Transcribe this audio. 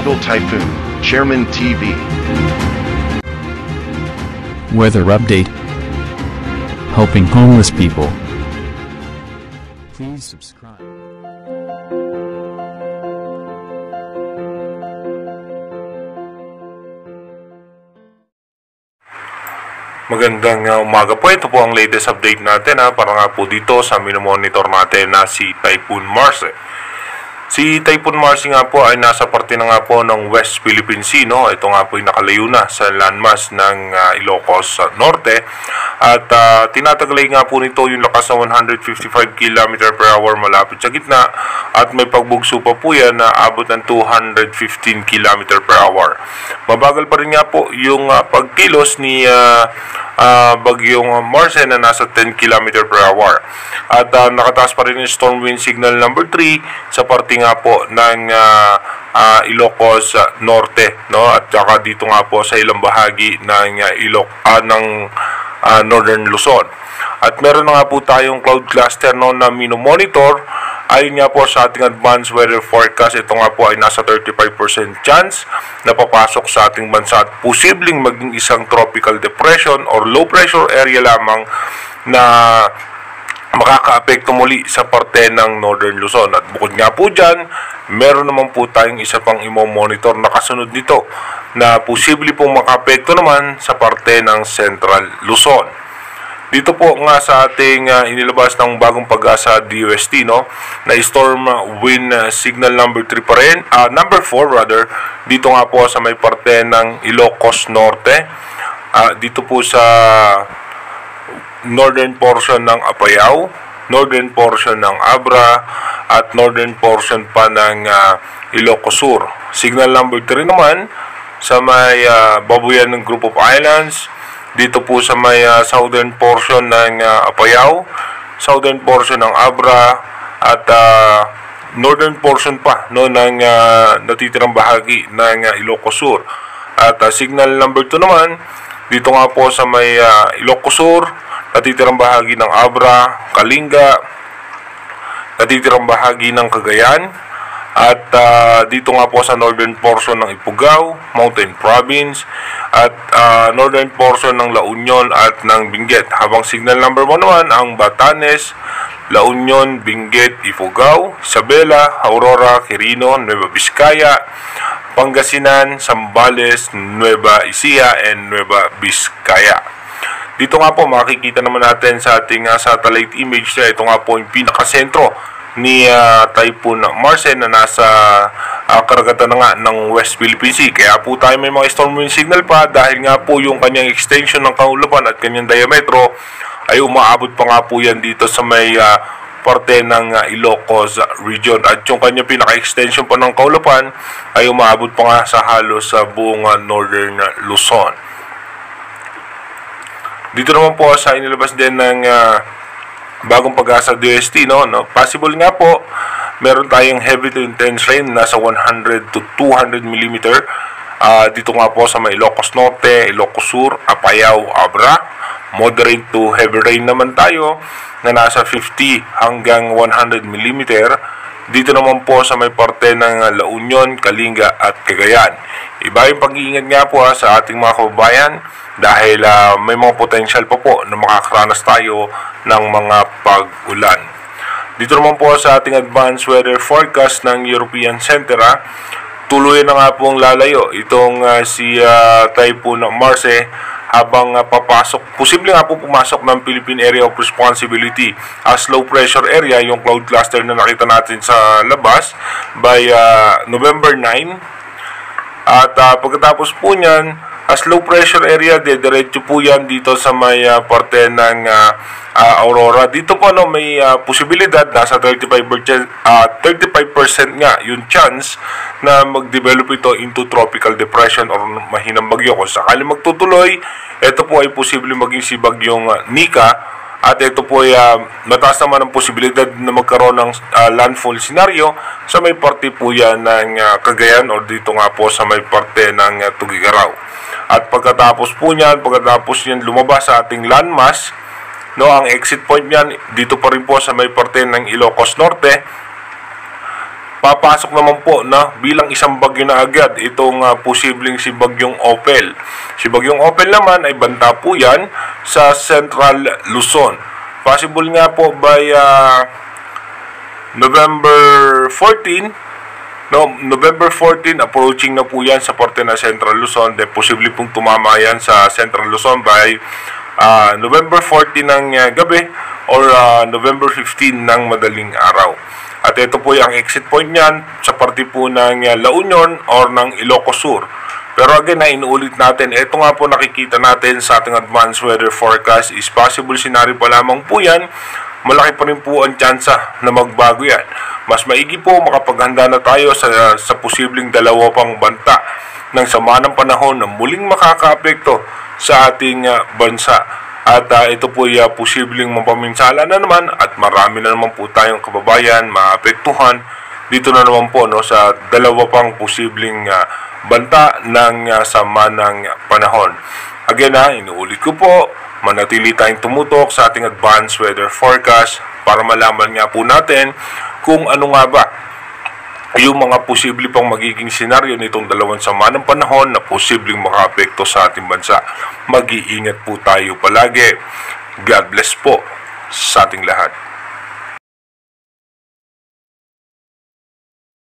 Global Typhoon, Chairman TV. Weather update. Helping homeless people. Please subscribe. Magandang umaga po. Ito po ang latest update natin para nga po dito sa minomonitor natin na si Typhoon Marce. Si Typhoon Marce nga po ay nasa parte na nga po ng West Philippine Sea. Ito nga po ay nakalayo na sa landmass ng Ilocos Norte. At tinataglay nga po nito yung lakas na 155 km per hour malapit sa gitna. At may pagbugso pa po yan na abot ng 215 km per hour. Mabagal pa rin nga po yung pagkilos ni bagyong Marce na nasa 10 km per hour. At nakataas pa rin yung storm wind signal number 3 sa parte nga po ng Ilocos Norte, at saka dito nga po sa ilang bahagi ng Northern Luzon. At meron na nga po tayong cloud cluster na minomonitor. Ayon nga po sa ating advanced weather forecast, ito nga po ay nasa 35% chance na papasok sa ating bansa at posibleng maging isang tropical depression or low pressure area lamang na makakaapekto muli sa parte ng Northern Luzon. At bukod nga po dyan, meron naman po tayong isa pang imo-monitor na kasunod nito na posible pong makaapekto naman sa parte ng Central Luzon. Dito po nga sa ating inilabas ng bagong pag-asa DUST, na storm wind signal number 3 pa rin, number 4 rather, dito nga po sa may parte ng Ilocos Norte, dito po sa northern portion ng Apayao, northern portion ng Abra, at northern portion pa ng Ilocos Sur. Signal number 3 naman sa may babuyan ng Group of Islands, dito po sa may southern portion ng Apayao, southern portion ng Abra, at northern portion pa ng natitirang bahagi ng Ilocos Sur. At signal number 2 naman, dito nga po sa may Ilocos Sur, natitirang bahagi ng Abra, Kalinga, natitirang bahagi ng Cagayan, at dito nga po sa northern portion ng Ifugao, Mountain Province, at northern portion ng La Union at ng Benguet. Habang signal number 1 naman ang Batanes, La Union, Benguet, Ifugao, Isabela, Aurora, Quirino, Nueva Vizcaya, Pangasinan, Zambales, Nueva Ecija, and Nueva Vizcaya. Dito nga po makikita naman natin sa ating satellite image na ito nga po yung pinakasentro ni Typhoon Marce na nasa karagatan na nga ng West Philippine Sea. Kaya po tayo may mga storm wind signal pa dahil nga po yung kanyang extension ng kaulapan at kanyang diametro ay umaabot pa nga po yan dito sa may parte ng Ilocos region. At yung kanyang pinaka-extension pa ng kaulapan ay umaabot pa nga sa halos sa buong Northern Luzon. Dito naman po sa inilabas din ng bagong pag-asa DST, possible nga po meron tayong heavy to intense rain nasa 100 to 200 mm dito nga po sa may Ilocos Norte, Ilocos Sur, Apayao, Abra. Moderate to heavy rain naman tayo na nasa 50 hanggang 100 mm dito naman po sa may parte ng La Union, Kalinga at Cagayan. Iba yung pag-iingat nga po sa ating mga kababayan dahil may mga potential pa po na makakaranas tayo ng mga pag-ulan. Dito naman po sa ating advanced weather forecast ng European Center, tuloy na nga pong lalayo itong si Typhoon Marce habang papasok, posible nga po pumasok ng Philippine Area of Responsibility as low pressure area, yung cloud cluster na nakita natin sa labas by November 9. At pagkatapos po niyan, as low pressure area, diretso po yan dito sa may parte ng Aurora. Dito po may posibilidad, nasa 35% nga yung chance na mag-develop ito into tropical depression or mahinang bagyo. Kung sakali magtutuloy, ito po ay posible maging si bagyong Nika. At ito po ay mataas naman ang posibilidad na magkaroon ng landfall scenario sa may parte po yan ng Cagayan o dito nga po sa may parte ng Tugigaraw. At pagkatapos po niyan, lumabas sa ating landmass, ang exit point niyan dito pa rin po sa may parte ng Ilocos Norte. papasok naman po na bilang isang bagyo na agad itong posibleng si Bagyong Opel. Si Bagyong Opel naman ay banta po yan sa Central Luzon. Possible nga po by November 14, approaching na po yan sa parte na Central Luzon. Then posible pong tumama yan sa Central Luzon by November 14 ng gabi or November 15 ng madaling araw. At ito po yung exit point niyan sa parte po ng La Union or ng Ilocos Sur. Pero again, na inuulit natin, ito nga po nakikita natin sa ating advanced weather forecast is possible scenario pa lamang po yan. Malaki pa rin po ang tsansa na magbago yan. Mas maigi po makapaghanda na tayo sa posibleng dalawa pang banta ng sama ng panahon na muling makakaapekto sa ating bansa. At ito po ay posibleng mapaminsala na naman at marami na naman po tayong kababayan maapektuhan dito na naman po sa dalawa pang posibleng banta ng sama ng panahon. Again inuulit ko po, manatili tayong tumutok sa ating advanced weather forecast para malaman nga po natin kung ano nga ba yung mga posible pang magiging senaryo nitong dalawang sama ng panahon na posibleng makaapekto sa ating bansa. Mag-iingat po tayo palagi. God bless po sa ating lahat.